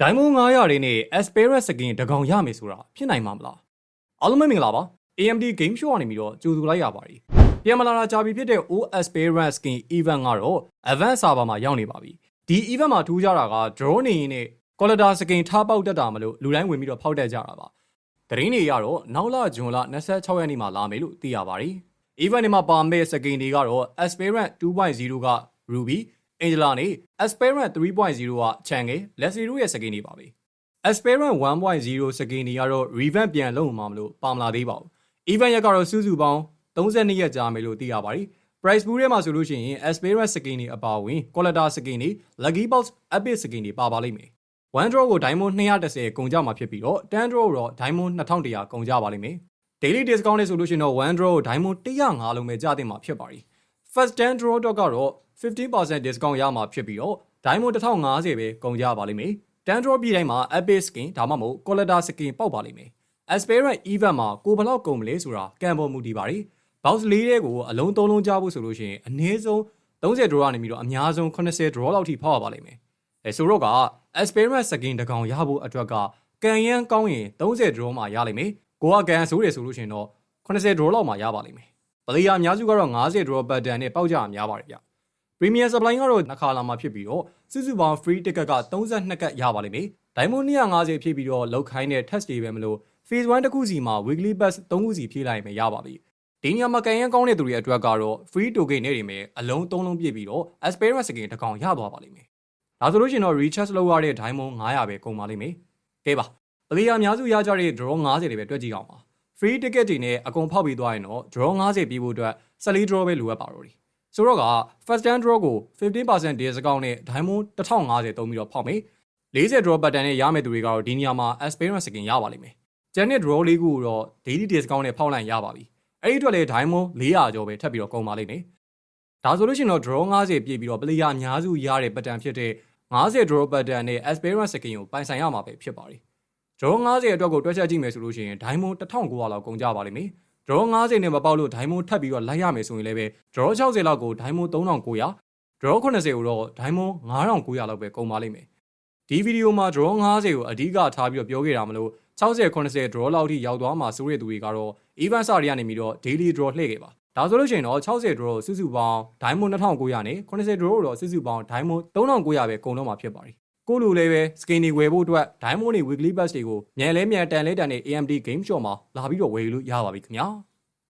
ဒိုင်မွန်900လေးနဲ့ Aspirant Skin တကောင်ရမယ်ဆိုတာဖြစ်နိုင်မှာမလားအားလုံးပဲမင်္ဂလာပါ AMD Game Show ကနေပြီးတော့ကြိုဆိုလိုက်ရပါတယ်ပြန်မလာတာကြာပြီဖြစ်တဲ့ Aspirant Skin Event ကတော့ Advanced Server မှာရောက်နေပါပြီဒီ Event မှာထူးခြားတာက Drone နေရင်နဲ့ Collector Skin ထားပေါက်တက်တာမလို့လူတိုင်းဝင်ပြီးတော့ဖောက်တက်ကြတာပါသတင်းတွေကတော့နောက်လဇွန်လ26ရက်နေ့မှာလာမယ်လို့သိရပါတယ် Event မှာပါမယ့် Skin တွေကတော့ Aspirant 2.0 က Ruby Angela နဲ့ Aspirant 3.0 က Chang'e Leslie တို့ရဲ့ skin တွေပါပဲ Aspirant 1.0 skin တွေကတော့ revamp ပြန်လုပ်မှာမလို့ပါမလာသေးပါဘူး event ရက်ကတော့စုစုပေါင်း32ရက်ကြာမယ်လို့သိရပါတယ် price pool ထဲမှာဆိုလို့ရှိရင် Aspirant skin တွေအပါအဝင် collector skin တွေ lucky box epic skin တွေပါပါလိမ့်မယ် one draw ကို diamond 210ကုန်ကြမှာဖြစ်ပြီးတော့10 draw တော့ diamond 2100ကုန်ကြပါလိမ့်မယ် daily discount နဲ့ဆိုလို့ရှိရင်တော့ one draw ကို diamond 105လုံးပဲကြာတင်မှာဖြစ်ပါတယ် first 10 draw တော့ကတော့50% discount ရမှာဖြစ်ပြီးတော့ diamond 1050ပဲကုန်ကြပါလိမ့်မယ်။ 10 draw ပြည်တိုင်းမှာ epic skin ဒါမှမဟုတ် collector skin ပေါက်ပါလိမ့်မယ်။ Aspirant event မှာကိုဘယ်လောက်ကုန်မလဲဆိုတာကံပေါ်မူတည်ပါတယ်။ box ၄ထဲကိုအလုံး3လုံးကြားဖို့ဆိုလို့ရှိရင်အနည်းဆုံး30 draw ကနေပြီးတော့အများဆုံး80 draw လောက်ထိဖောက်ရပါလိမ့်မယ်။ဆိုတော့က Aspirant skin တကောင်ရဖို့အတွက်ကကံရမ်းကောင်းရင်30 draw မှာရလိမ့်မယ်။ကိုကကံဆိုးတယ်ဆိုလို့ရှိရင်တော့80 draw လောက်မှာရပါလိမ့်မယ်။ပလေယာအများစုကတော့50 draw pattern နဲ့ပေါက်ကြရများပါတယ်ဗျ။ Premium supply ကတော့နှစ်ခါလာမှာဖြစ်ပြီးတော့စုစုပေါင်း free ticket က32ကတ်ရပါလိမ့်မယ်။ Diamond 250ဖြည့်ပြီးတော့လောက်ခိုင်းတဲ့ test တွေပဲမလို့ phase 1တစ်ခုစီမှာ weekly pass 3ခုစီဖြည့်လိုက်ရင်ရပါပြီ။ဒီနေရာမှာကန်ရန်ကောင်းတဲ့သူတွေအတွက်ကတော့ free token နဲ့တွေမယ်အလုံး3လုံးပြည့်ပြီးတော့ Aspirant skin တကောင်ရသွားပါလိမ့်မယ်။ဒါဆိုလို့ရှိရင်တော့ recharge လုပ်ရတဲ့ Diamond 900ပဲကုန်ပါလိမ့်မယ်။ကဲပါ။ပလေယာအများစုရကြတဲ့ draw 50တွေပဲတွက်ကြည့်အောင်ပါ။ free ticket တွေနဲ့အကုန်ဖောက်ပြီးသွားရင်တော့ draw 50ပြေးဖို့အတွက်14 draw ပဲလိုအပ်ပါတော့တယ်။ဆိုတော့က first 10 draw ကို 15% discount နဲ့ diamond 1050သုံးပြီးတော့ဖောက်မယ်40 draw pattern နဲ့ရမယ့်သူတွေကတော့ဒီနေရာမှာ Aspirant skin ရပါလိမ့်မယ်ကျန်တဲ့ draw လေးခုကိုတော့ daily discount နဲ့ဖောက်လိုက်ရပါပြီအဲ့ဒီအတွက်လည်း diamond 400ကျော်ပဲထပ်ပြီးတော့ကုန်ပါလိမ့်မယ်ဒါဆိုလို့ရှိရင်တော့ draw 50ပြည့်ပြီးတော့ player အများစုရတဲ့ pattern ဖြစ်တဲ့50 draw pattern နဲ့ Aspirant skin ကိုပိုင်ဆိုင်ရမှာပဲဖြစ်ပါတယ် draw 50အတွက်ကိုတွက်ချက်ကြည့်မယ်ဆိုလို့ရှိရင် diamond 1900လောက်ကုန်ကြပါလိမ့်မယ်draw 50နဲ့မပေါက်လို့ diamond ထပ်ပြီးတော့လိုက်ရမယ်ဆိုရင်လည်းပဲ draw 60လောက်ကို diamond 3900 draw 80ကိုတော့ diamond 9900လောက်ပဲကုန်ပါလိမ့်မယ်ဒီဗီဒီယိုမှာ draw 50ကိုအဓိကထားပြီးတော့ပြောခဲ့တာမလို့60 80 draw လောက်ထိရောက်သွားမှာဆိုတဲ့သူတွေကတော့ event စတွေကနေပြီးတော့ daily draw လှည့်ခဲ့ပါဒါဆိုလို့ရှိရင်တော့60 draw စုစုပေါင်း diamond 2900နဲ့80 draw တော့စုစုပေါင်း diamond 3900ပဲကုန်တော့မှာဖြစ်ပါတယ်ကိုလိုလည်းပဲ skin တွေဝယ်ဖို့အတွက် diamond တွေ weekly pass တွေကိုမြန်လဲမြန်တန်လဲတန်တဲ့ AMD Game Show မှာလာပြီးတော့ဝယ်လို့ရပါပြီခင်ဗျာ